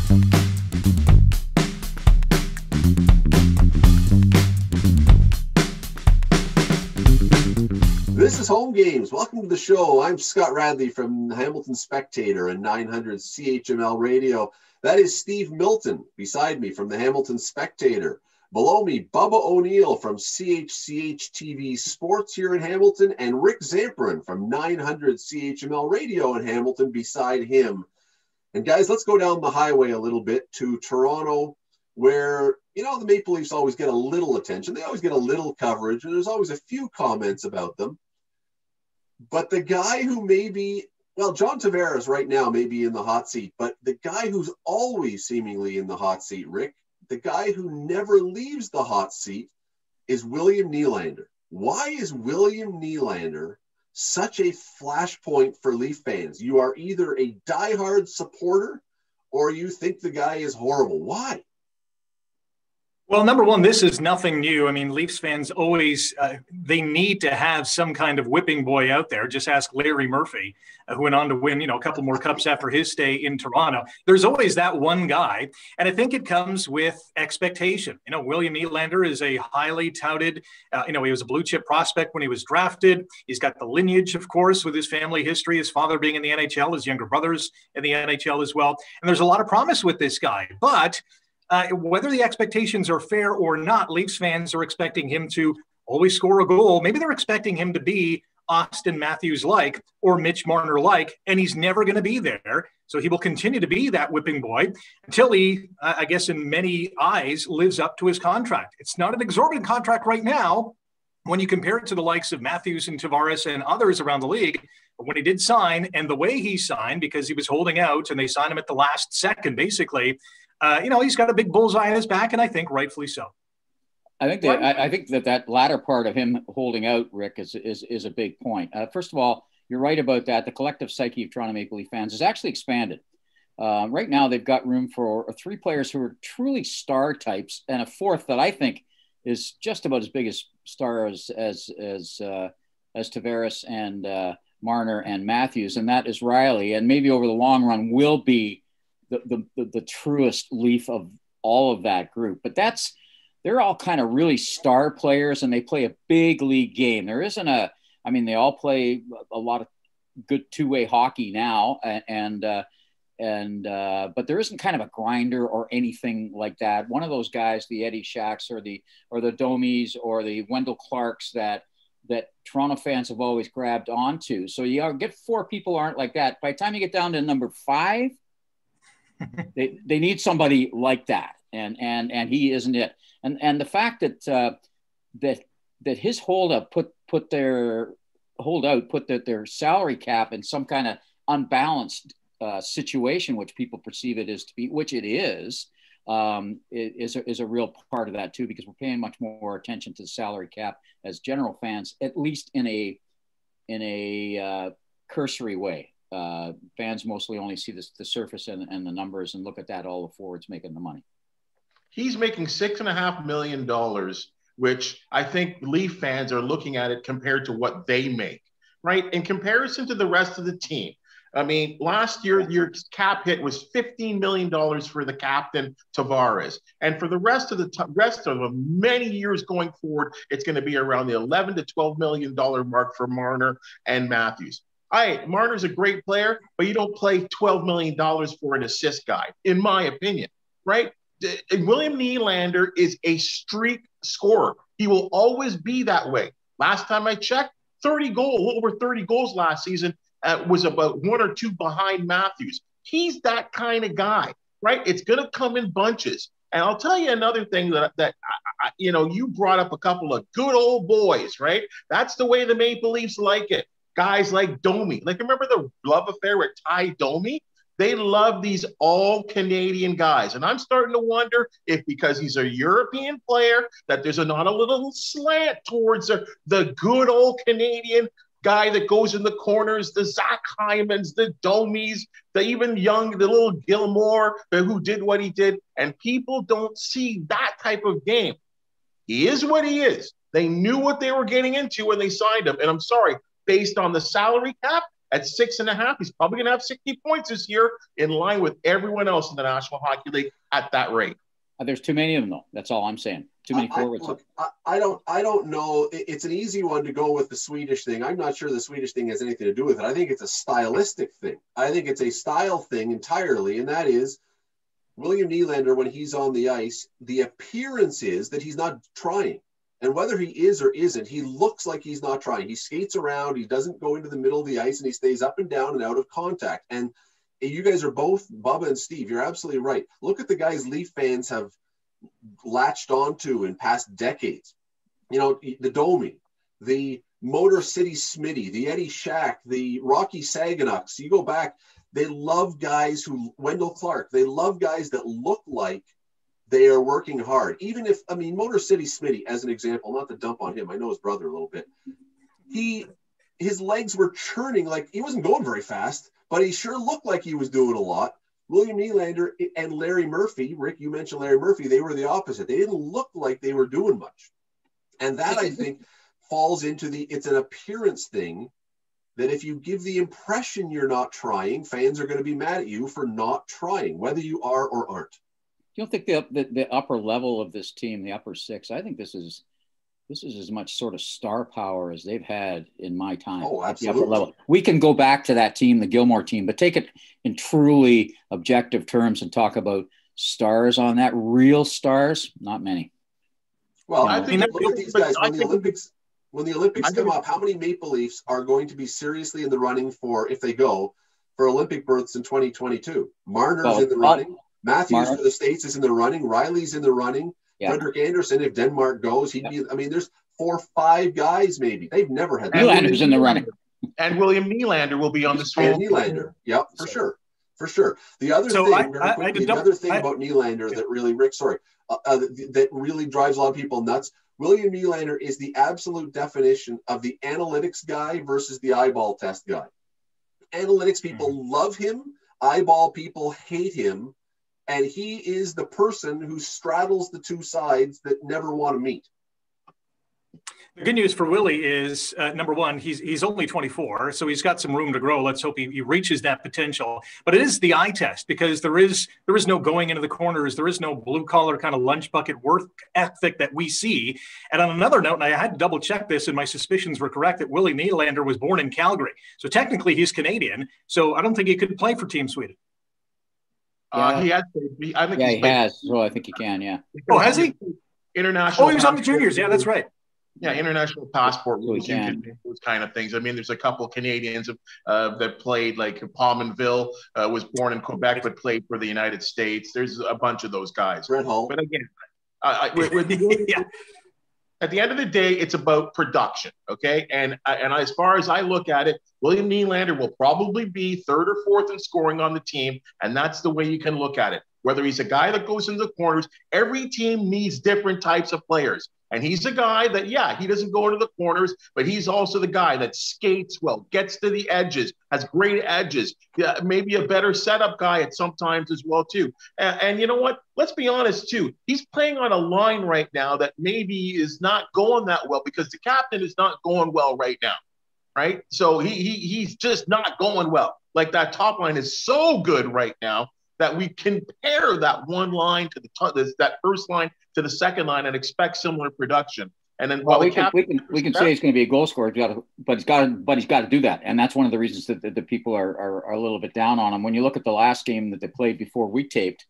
This is Home Games. Welcome to the show. I'm Scott Radley from the Hamilton Spectator and 900 CHML Radio. That is Steve Milton beside me from the Hamilton Spectator. Below me, Bubba O'Neill from CHCH TV Sports here in Hamilton, and Rick Zamperin from 900 CHML Radio in Hamilton beside him. And guys, let's go down the highway a little bit to Toronto, where, you know, the Maple Leafs always get a little attention. They always get a little coverage, and there's always a few comments about them. But the guy who maybe, well, John Tavares right now may be in the hot seat, but the guy who's always seemingly in the hot seat, Rick, the guy who never leaves the hot seat is William Nylander. Why is William Nylander such a flashpoint for Leaf fans? You are either a diehard supporter or you think the guy is horrible. Why? Well, number one, this is nothing new. I mean, Leafs fans always, they need to have some kind of whipping boy out there. Just ask Larry Murphy, who went on to win, you know, a couple more cups after his stay in Toronto. There's always that one guy. And I think it comes with expectation. You know, William Nylander is a highly touted, he was a blue chip prospect when he was drafted. He's got the lineage, of course, with his family history, his father being in the NHL, his younger brothers in the NHL as well. And there's a lot of promise with this guy. But whether the expectations are fair or not, Leafs fans are expecting him to always score a goal. Maybe they're expecting him to be Austin Matthews-like or Mitch Marner-like, and he's never going to be there. So he will continue to be that whipping boy until he, I guess in many eyes, lives up to his contract. It's not an exorbitant contract right now when you compare it to the likes of Matthews and Tavares and others around the league. But when he did sign, and the way he signed, because he was holding out and they signed him at the last second, basically, he's got a big bullseye on his back, and I think rightfully so. I think that latter part of him holding out, Rick, is a big point. First of all, you're right about that. The collective psyche of Toronto Maple Leaf fans has actually expanded. Right now, they've got room for three players who are truly star types, and a fourth that I think is just about as big as star as Tavares and Marner and Matthews, and that is Riley. And maybe over the long run will be the truest Leaf of all of that group. But they're all kind of really star players, and they play a big league game. There isn't they all play a lot of good two-way hockey now, but there isn't kind of a grinder or anything like that. One of those guys, the Eddie Shacks or the Domies or the Wendell Clarks that Toronto fans have always grabbed onto. So you get four people who aren't like that. By the time you get down to number 5, they need somebody like that, and he isn't it. And the fact that his holdout put their salary cap in some kind of unbalanced situation, which people perceive it as to be, which it is a real part of that too, because we're paying much more attention to the salary cap as general fans, at least in a cursory way. Fans mostly only see the surface and the numbers and look at that, all the forwards making the money. He's making $6.5 million, which I think Leaf fans are looking at it compared to what they make, right? In comparison to the rest of the team. I mean, last year, your cap hit was $15 million for the captain, Tavares. And for the rest of many years going forward, it's going to be around the $11 to $12 million mark for Marner and Matthews. Marner's a great player, but you don't play $12 million for an assist guy, in my opinion, right? William Nylander is a streak scorer. He will always be that way. Last time I checked, over 30 goals last season, was about 1 or 2 behind Matthews. He's that kind of guy, right? It's going to come in bunches. And I'll tell you another thing that you brought up a couple of good old boys, right? That's the way the Maple Leafs like it. Guys like Domi. Like, remember the love affair with Ty Domi? They love these all-Canadian guys. And I'm starting to wonder if, because he's a European player, that there's not a little slant towards the good old Canadian guy that goes in the corners, the Zach Hymans, the Domies, the little Gilmore who did what he did. And people don't see that type of game. He is what he is. They knew what they were getting into when they signed him. And I'm sorry, based on the salary cap, At 6.5, he's probably going to have 60 points this year, in line with everyone else in the National Hockey League at that rate. There's too many of them, though. That's all I'm saying. Too many forwards. I don't know. It's an easy one to go with the Swedish thing. I'm not sure the Swedish thing has anything to do with it. I think it's a stylistic thing. I think it's a style thing entirely, and that is William Nylander, when he's on the ice, the appearance is that he's not trying. And whether he is or isn't, he looks like he's not trying. He skates around. He doesn't go into the middle of the ice, and he stays up and down and out of contact. And you guys are both, Bubba and Steve, you're absolutely right. Look at the guys Leaf fans have latched onto in past decades. You know, the Domi, the Motor City Smitty, the Eddie Shack, the Rocky Saganucks. You go back, they love guys who, Wendell Clark, they love guys that look like they are working hard. Even if, I mean, Motor City Smitty, as an example, not to dump on him, I know his brother a little bit. His legs were churning, like he wasn't going very fast, but he sure looked like he was doing a lot. William Nylander and Larry Murphy, Rick, you mentioned Larry Murphy, they were the opposite. They didn't look like they were doing much. And that, I think, falls into it's an appearance thing, that if you give the impression you're not trying, fans are going to be mad at you for not trying, whether you are or aren't. You don't think the upper level of this team, the upper six, I think this is as much sort of star power as they've had in my time. Oh, absolutely. At the upper level. We can go back to that team, the Gilmore team, but take it in truly objective terms and talk about stars on that. Real stars, not many. Well, I think look at these guys when the Olympics come up. How many Maple Leafs are going to be seriously in the running for, if they go, for Olympic berths in 2022? Marner's in the running. Matthews for the States is in the running. Riley's in the running. Yeah. Frederick Anderson, if Denmark goes, he'd be. I mean, there's 4 or 5 guys maybe. They've never had. Nylander's in the running, and William Nylander will be on the screen. Nylander, yep, for sure. The other thing, the other thing about Nylander that really, Rick, that really drives a lot of people nuts. William Nylander is the absolute definition of the analytics guy versus the eyeball test guy. Analytics people love him. Eyeball people hate him. And he is the person who straddles the two sides that never want to meet. The good news for Willie is, number one, he's only 24, so he's got some room to grow. Let's hope he reaches that potential. But it is the eye test, because there is no going into the corners. There is no blue-collar kind of lunch bucket work ethic that we see. And on another note, and I had to double-check this, and my suspicions were correct, that Willie Nylander was born in Calgary. So technically he's Canadian, so I don't think he could play for Team Sweden. He has. I think he has. So I think he can. Yeah. Oh, has he? International. Oh, he was on the juniors. Yeah, that's right. Yeah, international passport rules, you can do those kind of things. I mean, there's a couple of Canadians that played, like Pominville was born in Quebec but played for the United States. There's a bunch of those guys. Brett Hull. But again, at the end of the day, it's about production, okay? And as far as I look at it, William Nylander will probably be 3rd or 4th in scoring on the team, and that's the way you can look at it. Whether he's a guy that goes into the corners, every team needs different types of players. And he's a guy that, he doesn't go into the corners, but he's also the guy that skates well, gets to the edges, has great edges, maybe a better setup guy at sometimes as well, too. And you know what? Let's be honest, too. He's playing on a line right now that maybe is not going that well because the captain is not going well right now, right? So he's just not going well. Like, that top line is so good right now that we compare that one line to that first line to the second line and expect similar production. And then we can say he's going to be a goal scorer, but he's got to do that. And that's one of the reasons that the people are a little bit down on him. When you look at the last game that they played before we taped,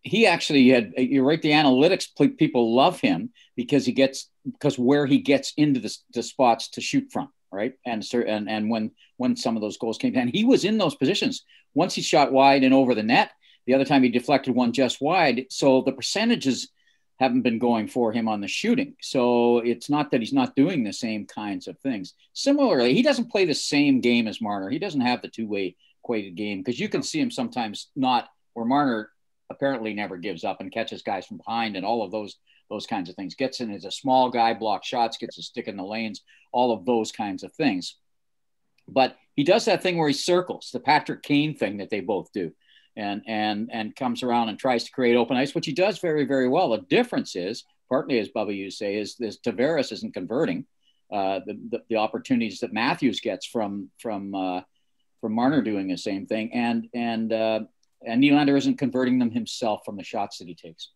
he actually had, you're right, the analytics people love him because where he gets into the spots to shoot from, right? And when some of those goals came down, he was in those positions. Once he shot wide and over the net, the other time he deflected one just wide. So the percentages haven't been going for him on the shooting. So it's not that he's not doing the same kinds of things. Similarly, he doesn't play the same game as Marner. He doesn't have the two-way equated game because you can see him sometimes not where Marner apparently never gives up and catches guys from behind and all of those kinds of things. Gets in as a small guy, blocks shots, gets a stick in the lanes, all of those kinds of things. But he does that thing where he circles, the Patrick Kane thing that they both do, and comes around and tries to create open ice, which he does very, very well. The difference is, partly as Bubba you say, is Tavares isn't converting. the opportunities that Matthews gets from Marner doing the same thing, and Nylander isn't converting them himself from the shots that he takes.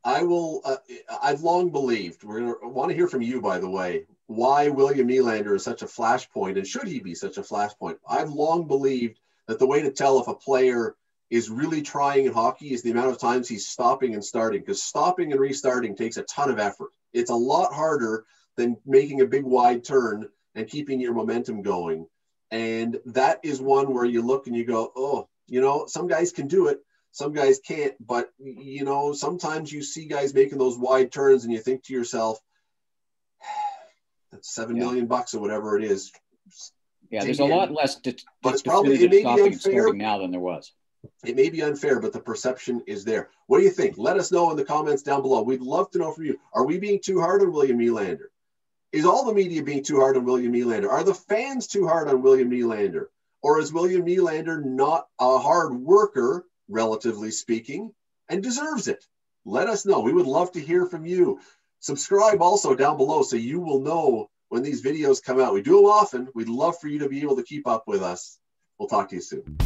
I've long believed, we're going to want to hear from you, by the way, why William Nylander is such a flashpoint, and should he be such a flashpoint? I've long believed that the way to tell if a player is really trying in hockey is the amount of times he's stopping and starting, because stopping and restarting takes a ton of effort. It's a lot harder than making a big wide turn and keeping your momentum going. And that is one where you look and you go, oh, you know, some guys can do it, some guys can't. But, you know, sometimes you see guys making those wide turns and you think to yourself, that's $7 million bucks or whatever it is. Yeah, there's a lot less but it's probably, it may be unfair now than there was. It may be unfair, but the perception is there. What do you think? Let us know in the comments down below. We'd love to know from you. Are we being too hard on William Nylander? Is all the media being too hard on William Nylander? Are the fans too hard on William Nylander? Or is William Nylander not a hard worker, relatively speaking, and deserves it? Let us know. We would love to hear from you. Subscribe also down below so you will know when these videos come out. We do them often. We'd love for you to be able to keep up with us. We'll talk to you soon.